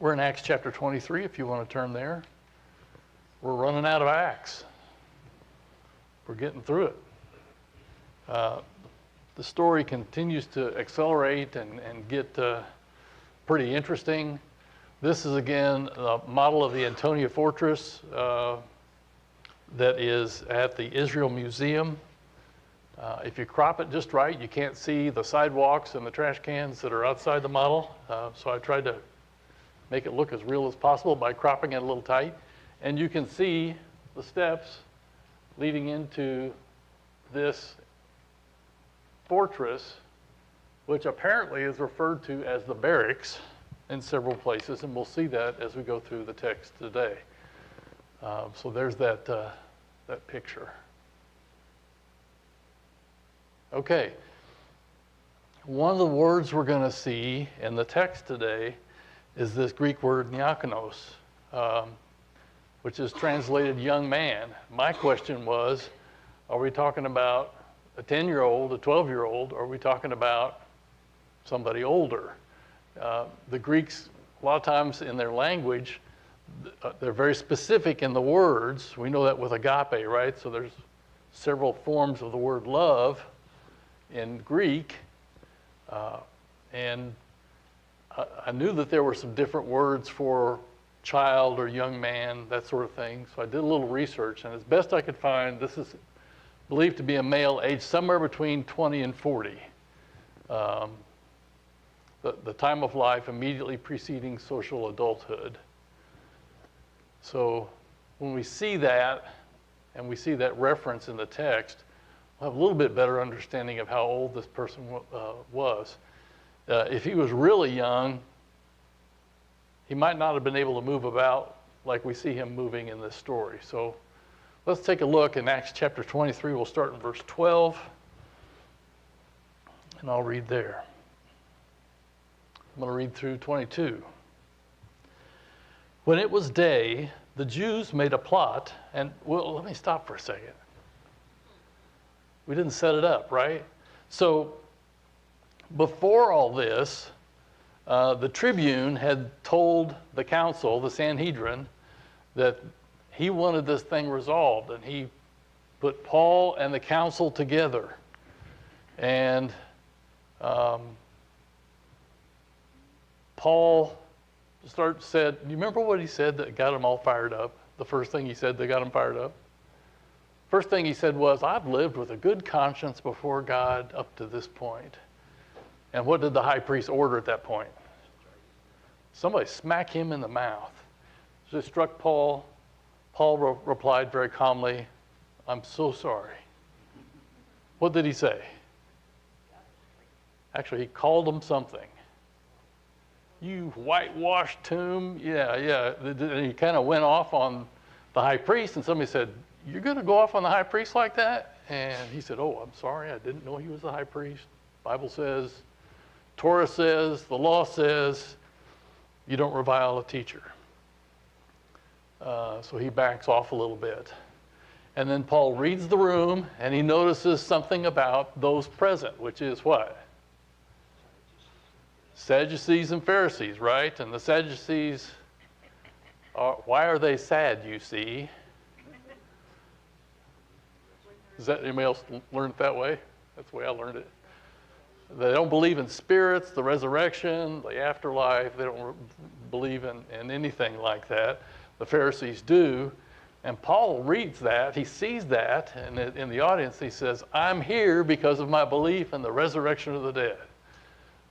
We're in Acts chapter 23, if you want to turn there. We're running out of Acts. We're getting through it. The story continues to accelerate and get pretty interesting. This is, again, a model of the Antonia Fortress that is at the Israel Museum. If you crop it just right, you can't see the sidewalks and the trash cans that are outside the model. So I tried to make it look as real as possible by cropping it a little tight. And you can see the steps leading into this fortress, which apparently is referred to as the barracks in several places, and we'll see that as we go through the text today. So there's that picture. Okay, one of the words we're going to see in the text today is this Greek word diakonos, which is translated young man. My question was, are we talking about a 10-year-old, a 12-year-old, or are we talking about somebody older? The Greeks, a lot of times in their language, they're very specific in the words. We know that with agape, right? So there's several forms of the word love in Greek. And I knew that there were some different words for child or young man, that sort of thing. So I did a little research, and as best I could find, this is believed to be a male aged somewhere between 20 and 40. The time of life immediately preceding social adulthood. So when we see that, and we see that reference in the text, we'll have a little bit better understanding of how old this person was. If he was really young, he might not have been able to move about like we see him moving in this story. So let's take a look in Acts chapter 23. We'll start in verse 12, and I'll read there. I'm going to read through 22. When it was day, the Jews made a plot, and well, let me stop for a second. We didn't set it up, right? So before all this, the tribune had told the council, the Sanhedrin, that he wanted this thing resolved, and he put Paul and the council together. And Paul said, do you remember what he said that got him all fired up? The first thing he said that got him fired up? First thing he said was, I've lived with a good conscience before God up to this point. And what did the high priest order at that point? Somebody smack him in the mouth. So it struck Paul. Paul replied very calmly, I'm so sorry. What did he say? Actually, he called him something. You whitewashed tomb. Yeah. And he kind of went off on the high priest, and somebody said, you're going to go off on the high priest like that? And he said, oh, I'm sorry. I didn't know he was the high priest. Bible says, Torah says, the law says, you don't revile a teacher. So he backs off a little bit. And then Paul reads the room, and he notices something about those present, which is what? Sadducees and Pharisees, right? And the Sadducees, why are they sad, you see? Does that anybody else learn it that way? That's the way I learned it. They don't believe in spirits, the resurrection, the afterlife. They don't believe in anything like that. The Pharisees do. And Paul reads that. He sees that. And in the audience, he says, I'm here because of my belief in the resurrection of the dead.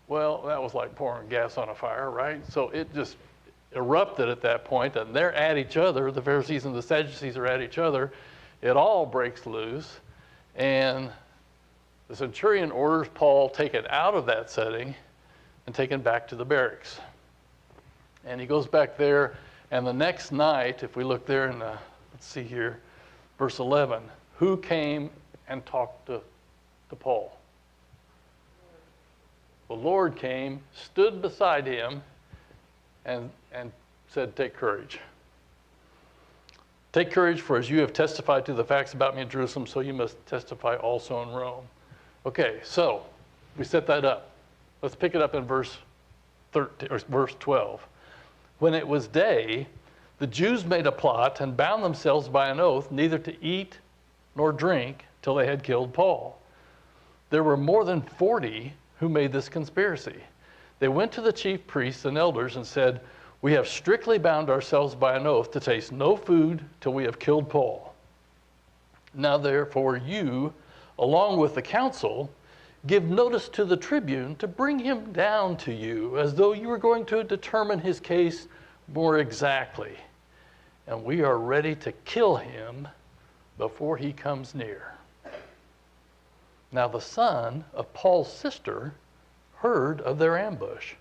Well, that was like pouring gas on a fire, right? So it just erupted at that point, and they're at each other. The Pharisees and the Sadducees are at each other. It all breaks loose, and the centurion orders Paul taken out of that setting and taken back to the barracks. And he goes back there, and the next night, if we look there in let's see here, verse 11, who came and talked to Paul? The Lord came, stood beside him, and said, take courage. Take courage, for as you have testified to the facts about me in Jerusalem, so you must testify also in Rome. Okay, so we set that up. Let's pick it up in verse 13 or verse 12. When it was day, the Jews made a plot and bound themselves by an oath neither to eat nor drink till they had killed Paul. There were more than 40 who made this conspiracy. They went to the chief priests and elders and said, "We have strictly bound ourselves by an oath to taste no food till we have killed Paul. Now therefore you, along with the council, give notice to the tribune to bring him down to you, as though you were going to determine his case more exactly. And we are ready to kill him before he comes near." Now the son of Paul's sister heard of their ambush.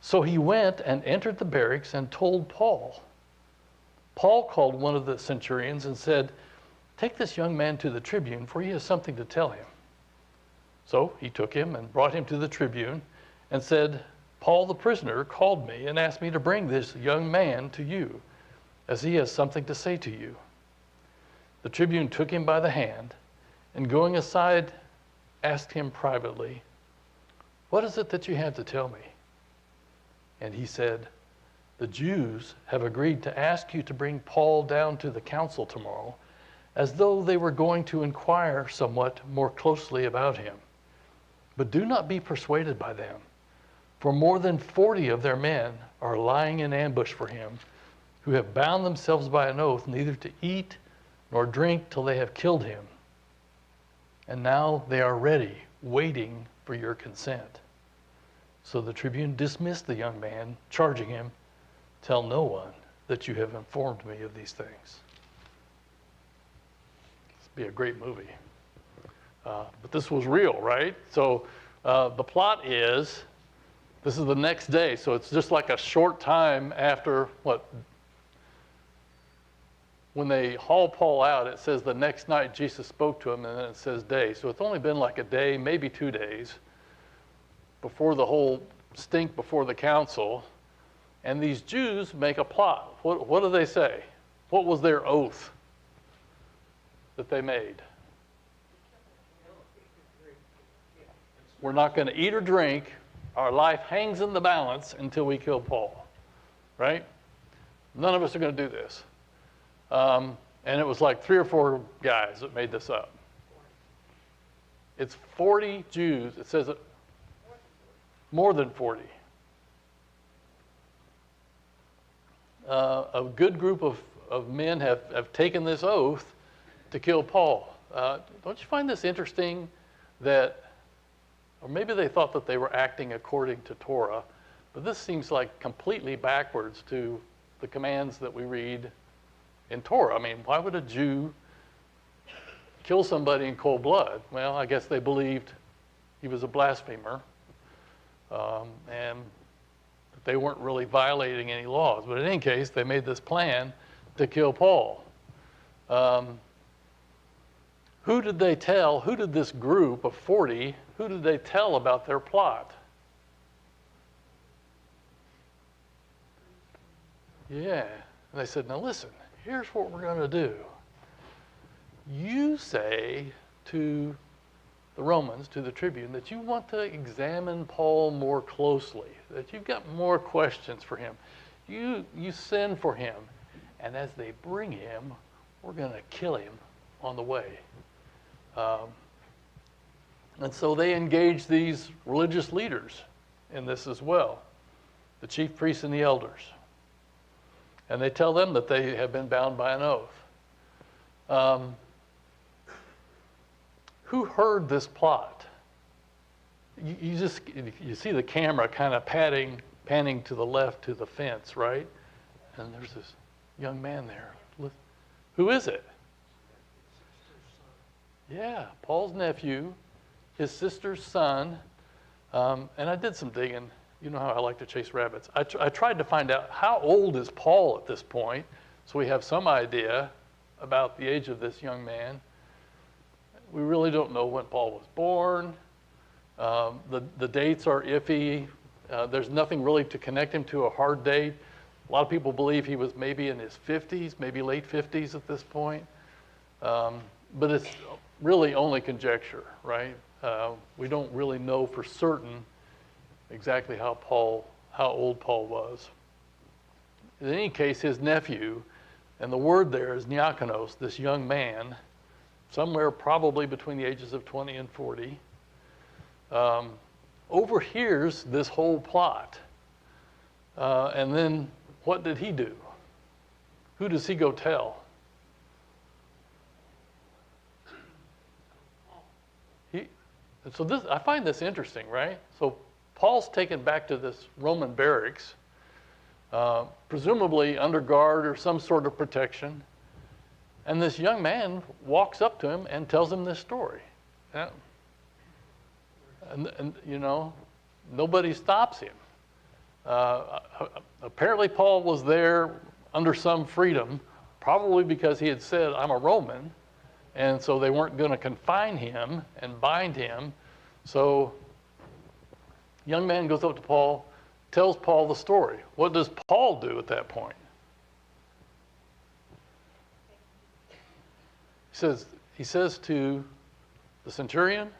So he went and entered the barracks and told Paul. Paul called one of the centurions and said, "Take this young man to the tribune, for he has something to tell him." So he took him and brought him to the tribune and said, "Paul the prisoner called me and asked me to bring this young man to you, as he has something to say to you." The tribune took him by the hand and going aside asked him privately, "What is it that you have to tell me?" And he said, "The Jews have agreed to ask you to bring Paul down to the council tomorrow, as though they were going to inquire somewhat more closely about him. But do not be persuaded by them, for more than 40 of their men are lying in ambush for him, who have bound themselves by an oath neither to eat nor drink till they have killed him. And now they are ready, waiting for your consent." So the tribune dismissed the young man, charging him, "Tell no one that you have informed me of these things." This would be a great movie. But this was real, right? So the plot is, this is the next day, so it's just like a short time after when they haul Paul out, it says the next night Jesus spoke to him, and then it says day. So it's only been like a day, maybe 2 days, before the whole stink before the council. And these Jews make a plot. What do they say? What was their oath that they made? We're not going to eat or drink. Our life hangs in the balance until we kill Paul, right? None of us are going to do this. And it was like 3 or 4 guys that made this up. It's 40 Jews. It says more than 40. A good group of men have taken this oath to kill Paul. Don't you find this interesting that, or maybe they thought that they were acting according to Torah, but this seems like completely backwards to the commands that we read in Torah. I mean, why would a Jew kill somebody in cold blood? Well, I guess they believed he was a blasphemer, and they weren't really violating any laws. But in any case, they made this plan to kill Paul. Who did they tell? Who did this group of 40, who did they tell about their plot? Yeah. And they said, "Now listen, here's what we're going to do. You say to the Romans, to the tribune, that you want to examine Paul more closely, that you've got more questions for him. You send for him, and as they bring him, we're going to kill him on the way." And so they engage these religious leaders in this as well, the chief priests and the elders. And they tell them that they have been bound by an oath. Who heard this plot? You see the camera kind of panning to the left to the fence, right? And there's this young man there. Who is it? Yeah, Paul's nephew, his sister's son. And I did some digging. You know how I like to chase rabbits. I tried to find out how old is Paul at this point, so we have some idea about the age of this young man. We really don't know when Paul was born. The dates are iffy. There's nothing really to connect him to a hard date. A lot of people believe he was maybe in his 50s, maybe late 50s at this point. But it's really only conjecture, right? We don't really know for certain exactly how old Paul was. in any case, his nephew, and the word there is Niakonos, this young man, somewhere probably between the ages of 20 and 40, overhears this whole plot. And then what did he do? Who does he go tell? So this, I find this interesting, right? So Paul's taken back to this Roman barracks, presumably under guard or some sort of protection. And this young man walks up to him and tells him this story. Yeah. And you know, nobody stops him. Apparently Paul was there under some freedom, probably because he had said, I'm a Roman. And so they weren't going to confine him and bind him. So young man goes up to Paul, tells Paul the story. What does Paul do at that point? He says to the centurion,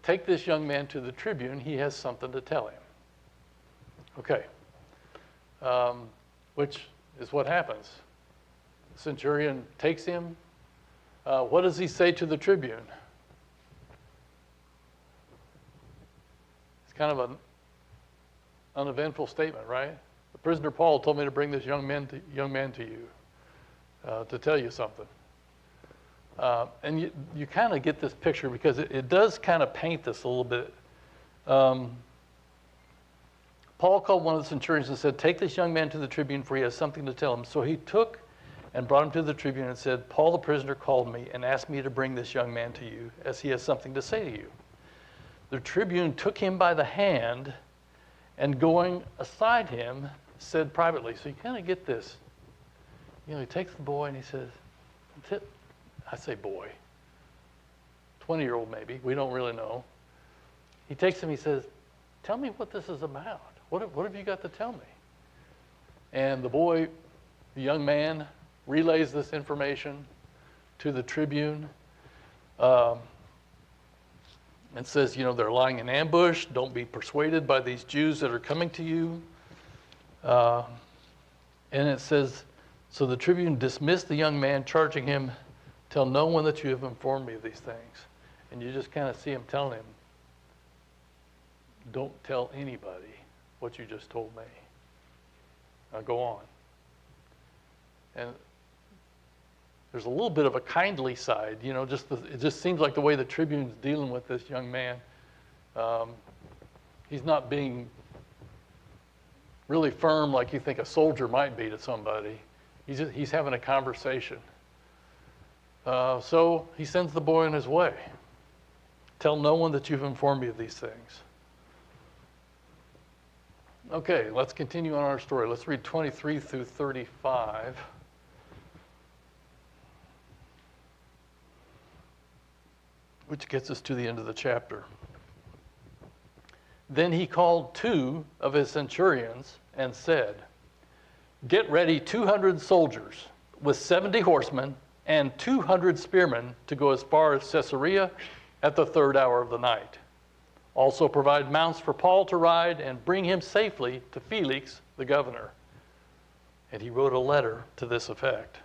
take this young man to the tribune. He has something to tell him. Okay. Which is what happens. The centurion takes him. What does he say to the tribune? It's kind of an uneventful statement, right? The prisoner Paul told me to bring this young man to you to tell you something. And you kind of get this picture because it does kind of paint this a little bit. Paul called one of the centurions and said, take this young man to the tribune, for he has something to tell him. So he took and brought him to the tribune and said, Paul the prisoner called me and asked me to bring this young man to you, as he has something to say to you. The tribune took him by the hand and going aside him, said privately. So you kind of get this. You know, he takes the boy and he says, I say boy, 20-year-old maybe, we don't really know. He takes him, he says, tell me what this is about. What have you got to tell me? And the boy, the young man, relays this information to the tribune and says, you know, they're lying in ambush. Don't be persuaded by these Jews that are coming to you. And it says, so the tribune dismissed the young man, charging him, tell no one that you have informed me of these things. And you just kind of see him telling him, don't tell anybody what you just told me. Now go on. And there's a little bit of a kindly side, you know, it just seems like the way the tribune's dealing with this young man. He's not being really firm like you think a soldier might be to somebody. He's having a conversation. So he sends the boy on his way. Tell no one that you've informed me of these things. Okay, let's continue on our story. Let's read 23 through 35. Which gets us to the end of the chapter. Then he called 2 of his centurions and said, get ready 200 soldiers with 70 horsemen and 200 spearmen to go as far as Caesarea at the 3rd hour of the night. Also provide mounts for Paul to ride and bring him safely to Felix, the governor. And he wrote a letter to this effect.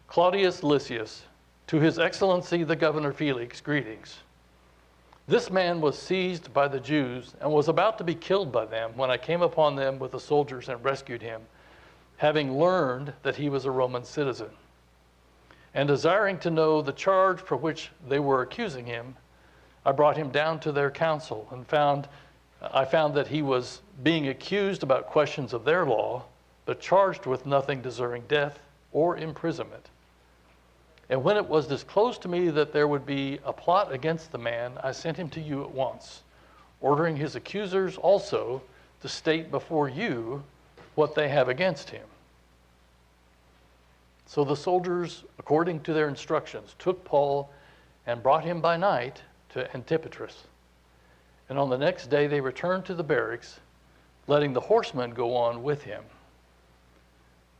Claudius Lysias, to His Excellency the Governor Felix, greetings. This man was seized by the Jews and was about to be killed by them when I came upon them with the soldiers and rescued him, having learned that he was a Roman citizen. And desiring to know the charge for which they were accusing him, I brought him down to their council and I found that he was being accused about questions of their law, but charged with nothing deserving death or imprisonment. And when it was disclosed to me that there would be a plot against the man, I sent him to you at once, ordering his accusers also to state before you what they have against him. So the soldiers, according to their instructions, took Paul and brought him by night to Antipatris. And on the next day they returned to the barracks, letting the horsemen go on with him.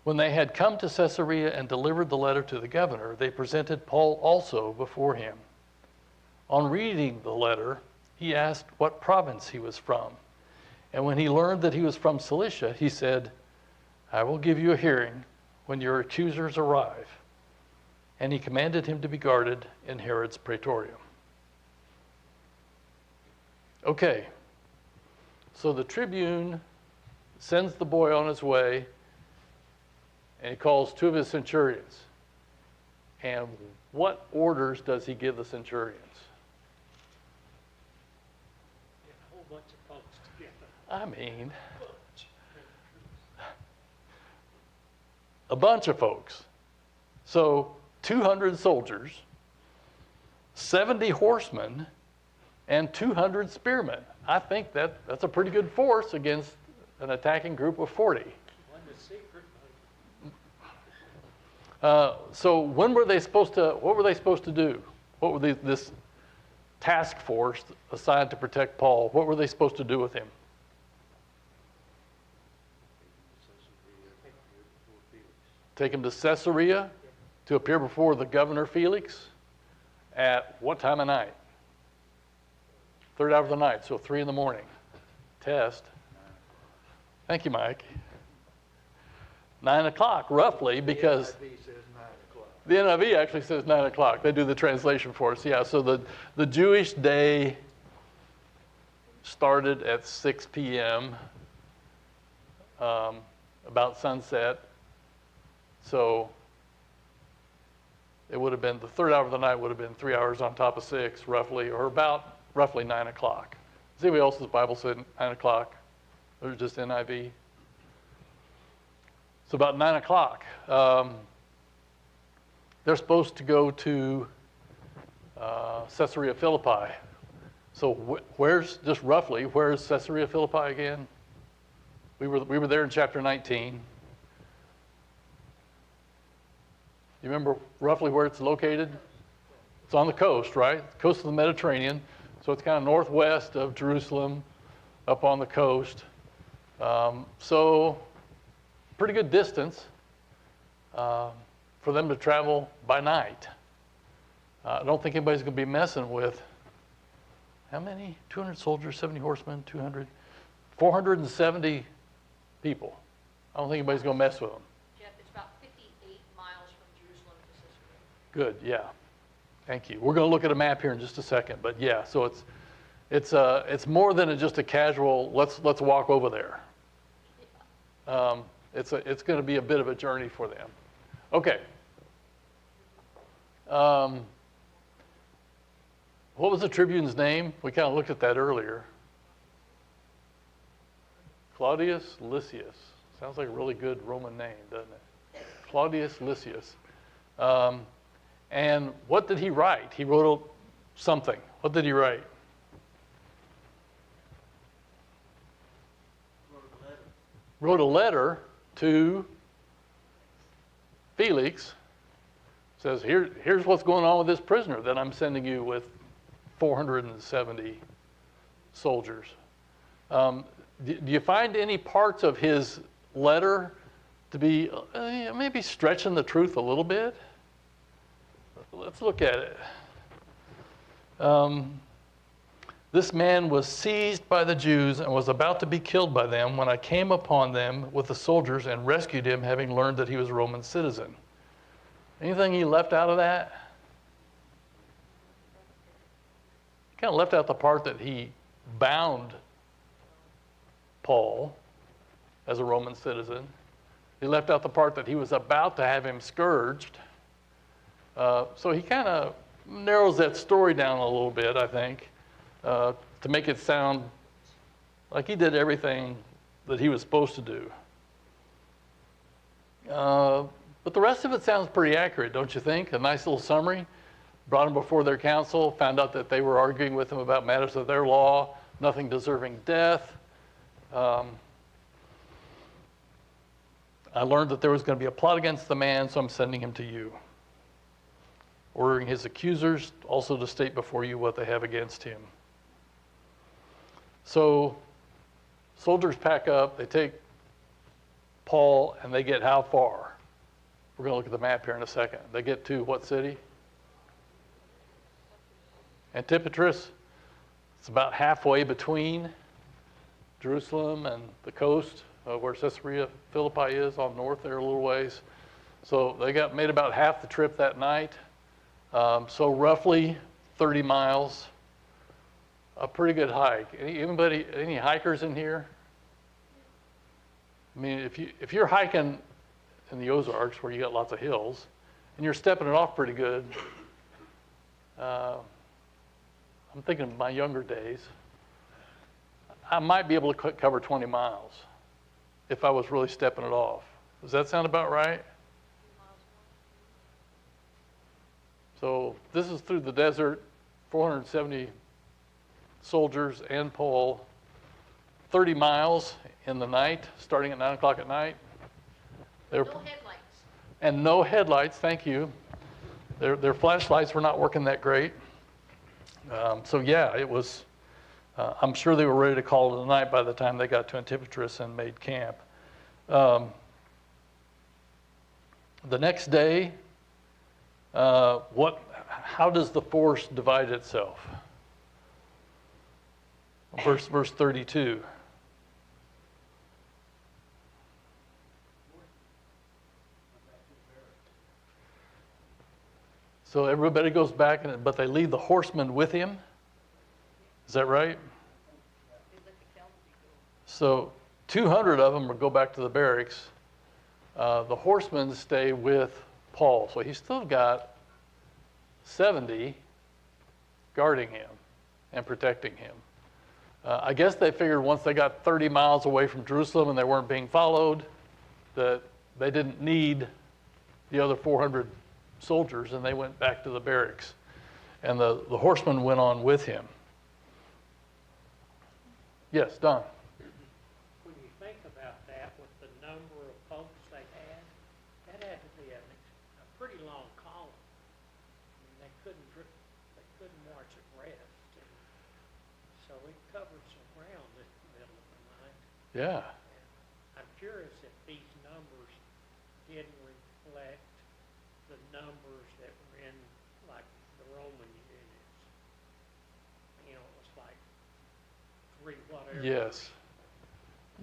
When they had come to Caesarea and delivered the letter to the governor, they presented Paul also before him. On reading the letter, he asked what province he was from. And when he learned that he was from Cilicia, he said, I will give you a hearing when your accusers arrive. And he commanded him to be guarded in Herod's praetorium. Okay, so the tribune sends the boy on his way, and he calls 2 of his centurions. And what orders does he give the centurions? Get a whole bunch of folks together. I mean, a bunch of folks. So 200 soldiers, 70 horsemen, and 200 spearmen. I think that's a pretty good force against an attacking group of 40. One the secret. So when were they supposed to, what were they supposed to do? What were this task force assigned to protect Paul, what were they supposed to do with him? Take him to Caesarea to appear before the governor Felix at what time of night? Third hour of the night, so 3 in the morning. Test. Thank you, Mike. 9 o'clock, roughly, because the NIV actually says 9 o'clock. They do the translation for us. Yeah, so the Jewish day started at 6 p.m., about sunset. So it would have been, the third hour of the night would have been 3 hours on top of 6, roughly, or about roughly 9 o'clock. Does anybody else's Bible say 9 o'clock? Or just NIV? So about 9 o'clock. They're supposed to go to Caesarea Philippi. So where's, just roughly, where's Caesarea Philippi again? We were there in chapter 19. You remember roughly where it's located? It's on the coast, right? Coast of the Mediterranean. So it's kind of northwest of Jerusalem, up on the coast. So pretty good distance for them to travel by night. I don't think anybody's going to be messing with, how many? 200 soldiers, 70 horsemen, 200, 470 people. I don't think anybody's going to mess with them. Jeff, it's about 58 miles from Jerusalem to Caesarea. Good, yeah. Thank you. We're going to look at a map here in just a second, but yeah, so it's more than just a casual, let's walk over there. It's going to be a bit of a journey for them. Okay. What was the tribune's name? We kind of looked at that earlier. Claudius Lysias. Sounds like a really good Roman name, doesn't it? Claudius Lysias. And what did he write? He wrote something. What did he write? Wrote a letter to Felix. Says, here's what's going on with this prisoner that I'm sending you with 470 soldiers. Do you find any parts of his letter to be maybe stretching the truth a little bit? Let's look at it. This man was seized by the Jews and was about to be killed by them when I came upon them with the soldiers and rescued him, having learned that he was a Roman citizen. Anything he left out of that? He kind of left out the part that he bound Paul as a Roman citizen. He left out the part that he was about to have him scourged. So he kind of narrows that story down a little bit, I think, to make it sound like he did everything that he was supposed to do. But the rest of it sounds pretty accurate, don't you think? A nice little summary. Brought them before their council, found out that they were arguing with him about matters of their law, nothing deserving death. I learned that there was going to be a plot against the man, so I'm sending him to you. Ordering his accusers also to state before you what they have against him. So soldiers pack up, they take Paul, and they get how far? We're going to look at the map here in a second. They get to what city? Antipatris. It's about halfway between Jerusalem and the coast where Caesarea Philippi is on north there a little ways. So they made about half the trip that night. So roughly 30 miles, a pretty good hike. Any hikers in here? I mean, if you're hiking in the Ozarks where you got lots of hills and you're stepping it off pretty good, I'm thinking of my younger days, I might be able to cover 20 miles if I was really stepping it off. Does that sound about right? So this is through the desert, 470 soldiers and Paul, 30 miles in the night, starting at 9 o'clock at night. No headlights. And no headlights, thank you. Their flashlights were not working that great. So yeah, it was, I'm sure they were ready to call it a night by the time they got to Antipatris and made camp. The next day, how does the force divide itself? Verse 32. So everybody goes back, but they leave the horsemen with him. Is that right? So 200 of them will go back to the barracks. The horsemen stay with Paul. So he's still got 70 guarding him and protecting him. I guess they figured once they got 30 miles away from Jerusalem and they weren't being followed, that they didn't need the other 400 soldiers, and they went back to the barracks. And the horsemen went on with him. Yes, Don. When you think about that, with the number of folks they had, that had to be a pretty long column. I mean, they couldn't march abreast. And so it covered some ground in the middle of the night. Yeah. And I'm curious if these numbers did reflect the numbers that were in, like, the Roman units. You know, it was like 3 whatever. Yes.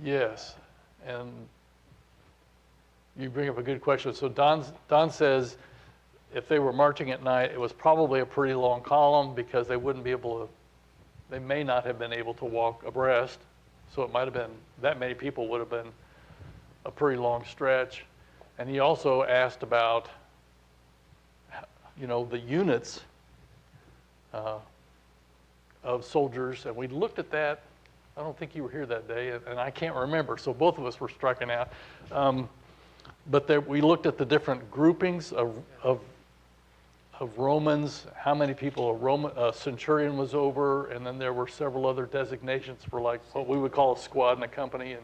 Yes. And you bring up a good question. So Don says if they were marching at night, it was probably a pretty long column because they may not have been able to walk abreast. So it might have been, that many people would have been a pretty long stretch. And he also asked about, the units of soldiers, and we looked at that. I don't think you were here that day, and I can't remember, so both of us were striking out. But we looked at the different groupings of Romans, how many people a centurion was over, and then there were several other designations for like what we would call a squad and a company, and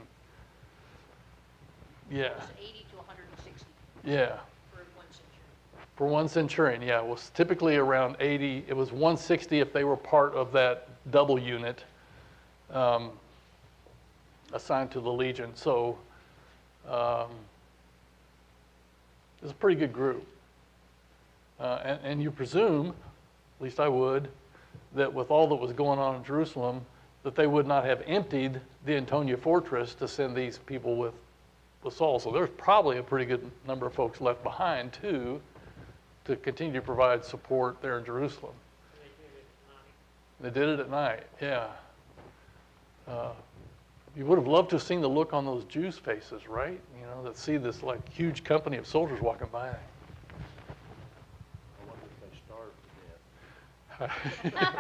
yeah. It was 80 to 160 Yeah. for 1 century. For 1 centurion, yeah, it was typically around 80. It was 160 if they were part of that double unit assigned to the legion. So it's a pretty good group. And you presume, at least I would, that with all that was going on in Jerusalem, that they would not have emptied the Antonia fortress to send these people with Saul. So there's probably a pretty good number of folks left behind, too, to continue to provide support there in Jerusalem. They did it at night. They did it at night, yeah. You would have loved to have seen the look on those Jews' faces, right? That see this like huge company of soldiers walking by. I wonder if they starved to death.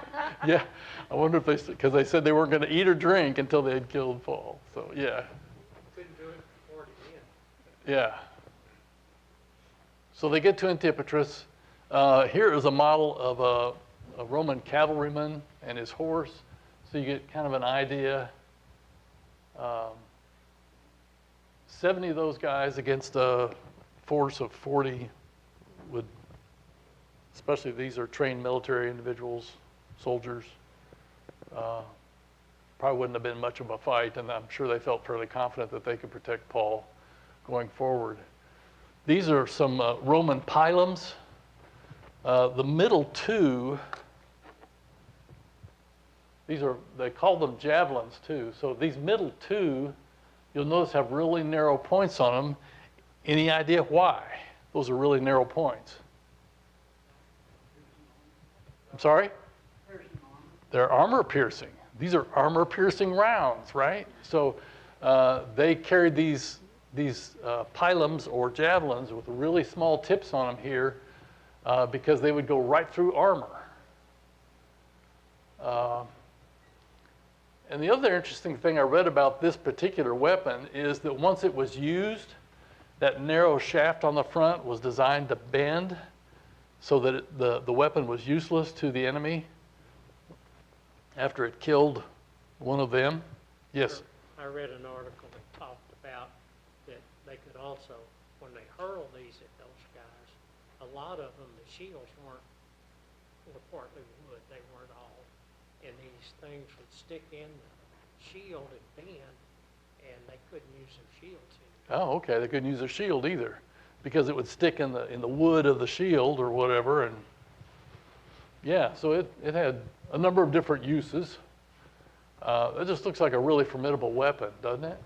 Yeah, I wonder if because they said they weren't going to eat or drink until they had killed Paul. So yeah, Couldn't do it before the end. yeah. So they get to Antipatris. Here is a model of a Roman cavalryman and his horse, so you get kind of an idea. 70 of those guys against a force of 40 would, especially these are trained military individuals, soldiers, probably wouldn't have been much of a fight, and I'm sure they felt fairly confident that they could protect Paul going forward. These are some Roman pilums. The middle two, they call them javelins too. So these middle two you'll notice have really narrow points on them. Any idea why? Those are really narrow points. I'm sorry? They're armor piercing. These are armor piercing rounds, right? So they carried these pilums or javelins with really small tips on them here because they would go right through armor. And the other interesting thing I read about this particular weapon is that once it was used, that narrow shaft on the front was designed to bend so that the weapon was useless to the enemy after it killed one of them. Yes? I read an article that talked about that they could also, when they hurl these at those guys, a lot of them, the shields were partly wood, they weren't all. And these things would stick in the shield and bend, and they couldn't use their shields anymore. Oh, okay. They couldn't use their shield either because it would stick in the wood of the shield or whatever. And yeah, so it had a number of different uses. It just looks like a really formidable weapon, doesn't it?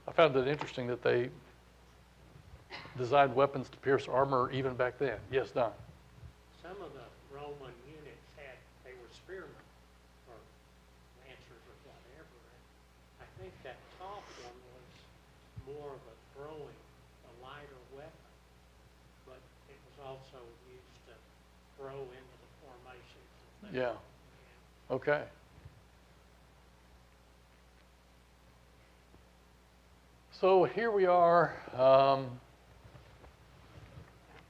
I found it interesting that they designed weapons to pierce armor even back then. Yes, Don? Some of the Roman units they were spearmen or lancers or whatever. And I think that top one was more of a throwing, a lighter weapon, but it was also used to throw into the formations and things. Yeah. Okay. So here we are.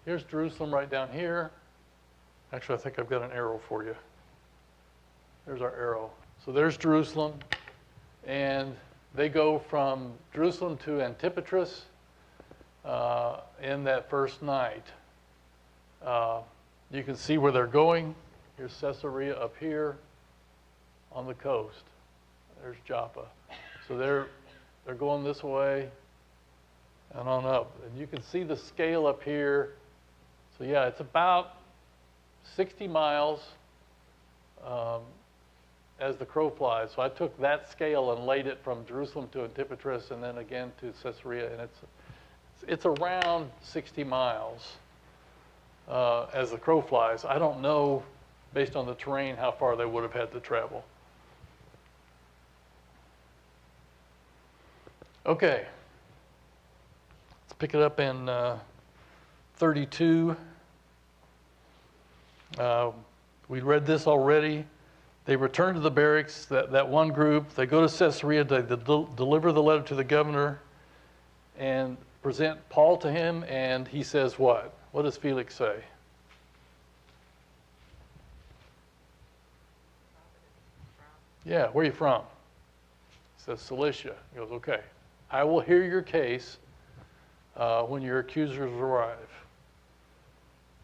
Here's Jerusalem right down here. Actually, I think I've got an arrow for you. There's our arrow. So there's Jerusalem. And they go from Jerusalem to Antipatris in that first night. You can see where they're going. Here's Caesarea up here on the coast. There's Joppa. So they're going this way and on up. And you can see the scale up here. So yeah, it's about 60 miles as the crow flies. So I took that scale and laid it from Jerusalem to Antipatris and then again to Caesarea, and it's around 60 miles as the crow flies. I don't know, based on the terrain, how far they would have had to travel. Okay, let's pick it up in 32. We read this already. They return to the barracks, that one group. They go to Caesarea to deliver the letter to the governor and present Paul to him, and he says what? What does Felix say? Yeah, where are you from? He says, Cilicia. He goes, okay, I will hear your case when your accusers arrive.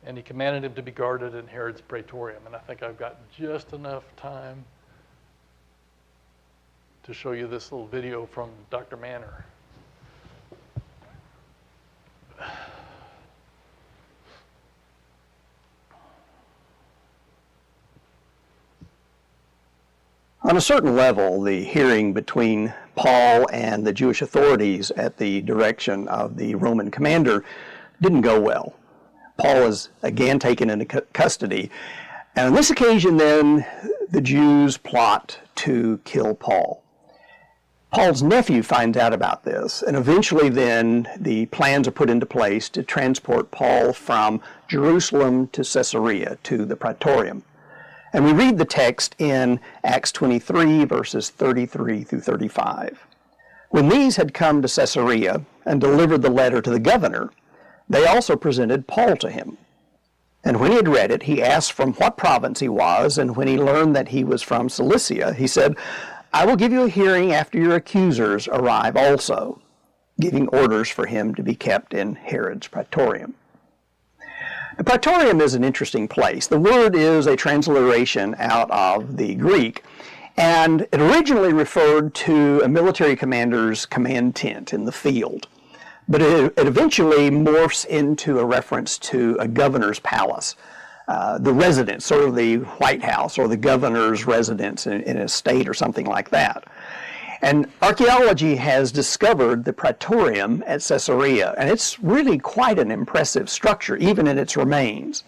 And he commanded him to be guarded in Herod's praetorium. And I think I've got just enough time to show you this little video from Dr. Manor. On a certain level, the hearing between Paul and the Jewish authorities at the direction of the Roman commander didn't go well. Paul is again taken into custody, and on this occasion then the Jews plot to kill Paul. Paul's nephew finds out about this, and eventually then the plans are put into place to transport Paul from Jerusalem to Caesarea, to the praetorium. And we read the text in Acts 23, verses 33 through 35. When these had come to Caesarea and delivered the letter to the governor, they also presented Paul to him. And when he had read it, he asked from what province he was, and when he learned that he was from Cilicia, he said, I will give you a hearing after your accusers arrive also, giving orders for him to be kept in Herod's praetorium. The praetorium is an interesting place. The word is a transliteration out of the Greek, and it originally referred to a military commander's command tent in the field. But it eventually morphs into a reference to a governor's palace. the residence, sort of the White House or the governor's residence in a state or something like that. And archaeology has discovered the praetorium at Caesarea, and it's really quite an impressive structure, even in its remains.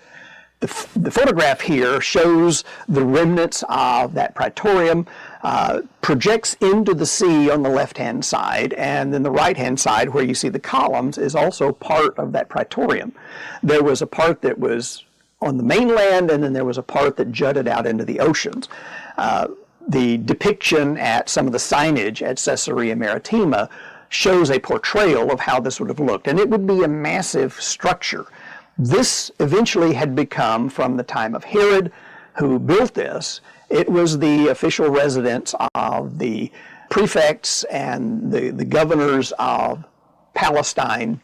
The photograph here shows the remnants of that praetorium, projects into the sea on the left-hand side, and then the right-hand side, where you see the columns, is also part of that praetorium. There was a part that was on the mainland, and then there was a part that jutted out into the oceans. The depiction at some of the signage at Caesarea Maritima shows a portrayal of how this would have looked, and it would be a massive structure. This eventually had become, from the time of Herod, who built this, it was the official residence of the prefects and the governors of Palestine,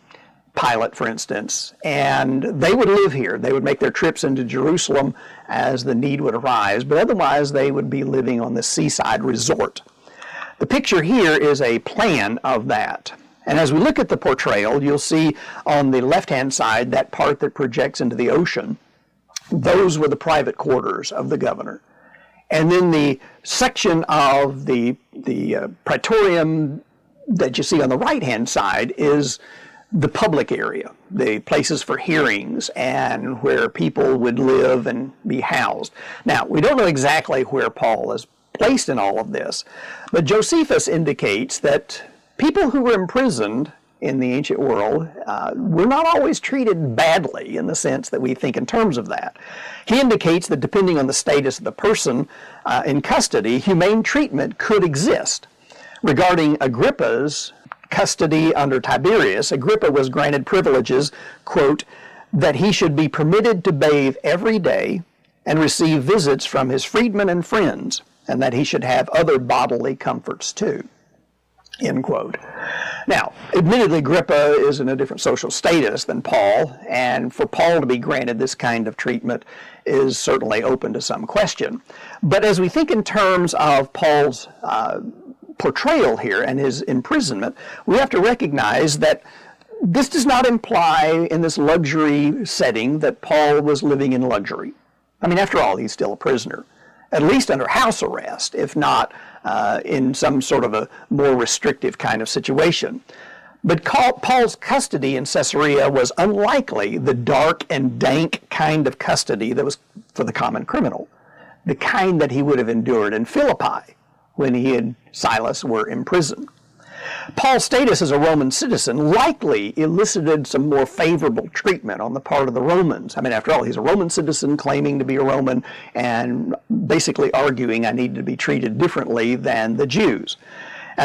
Pilate, for instance, and they would live here. They would make their trips into Jerusalem as the need would arise, but otherwise they would be living on the seaside resort. The picture here is a plan of that. And as we look at the portrayal, you'll see on the left-hand side, that part that projects into the ocean, those were the private quarters of the governor. And then the section of the praetorium that you see on the right-hand side is the public area, the places for hearings and where people would live and be housed. Now, we don't know exactly where Paul is placed in all of this, but Josephus indicates that people who were imprisoned in the ancient world were not always treated badly in the sense that we think in terms of that. He indicates that depending on the status of the person in custody, humane treatment could exist. Regarding Agrippa's custody under Tiberius, Agrippa was granted privileges, quote, that he should be permitted to bathe every day and receive visits from his freedmen and friends, and that he should have other bodily comforts too, end quote. Now, admittedly, Agrippa is in a different social status than Paul, and for Paul to be granted this kind of treatment is certainly open to some question. But as we think in terms of Paul's portrayal here and his imprisonment, we have to recognize that this does not imply in this luxury setting that Paul was living in luxury. I mean, after all, he's still a prisoner, at least under house arrest, if not in some sort of a more restrictive kind of situation. But Paul's custody in Caesarea was unlikely the dark and dank kind of custody that was for the common criminal, the kind that he would have endured in Philippi when he and Silas were imprisoned. Paul's status as a Roman citizen likely elicited some more favorable treatment on the part of the Romans. I mean, after all, he's a Roman citizen claiming to be a Roman and basically arguing I need to be treated differently than the Jews.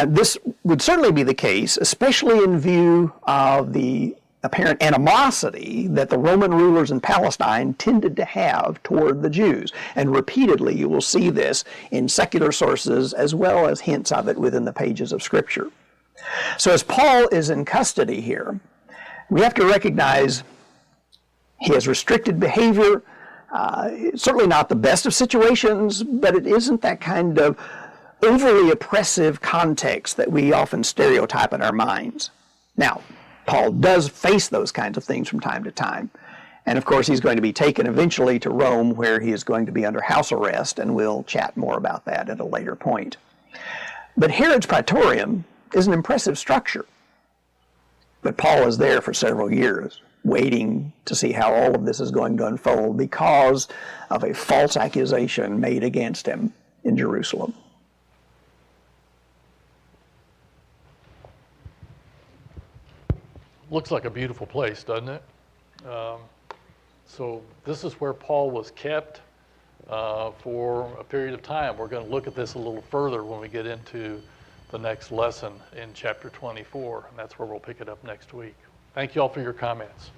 This would certainly be the case, especially in view of the apparent animosity that the Roman rulers in Palestine tended to have toward the Jews. And repeatedly you will see this in secular sources as well as hints of it within the pages of Scripture. So as Paul is in custody here, we have to recognize he has restricted behavior. Certainly not the best of situations, but it isn't that kind of overly oppressive context that we often stereotype in our minds. Now, Paul does face those kinds of things from time to time. And of course, he's going to be taken eventually to Rome, where he is going to be under house arrest, and we'll chat more about that at a later point. But Herod's Praetorium is an impressive structure. But Paul is there for several years, waiting to see how all of this is going to unfold because of a false accusation made against him in Jerusalem. Looks like a beautiful place, doesn't it? So this is where Paul was kept for a period of time. We're going to look at this a little further when we get into the next lesson in chapter 24, and that's where we'll pick it up next week. Thank you all for your comments.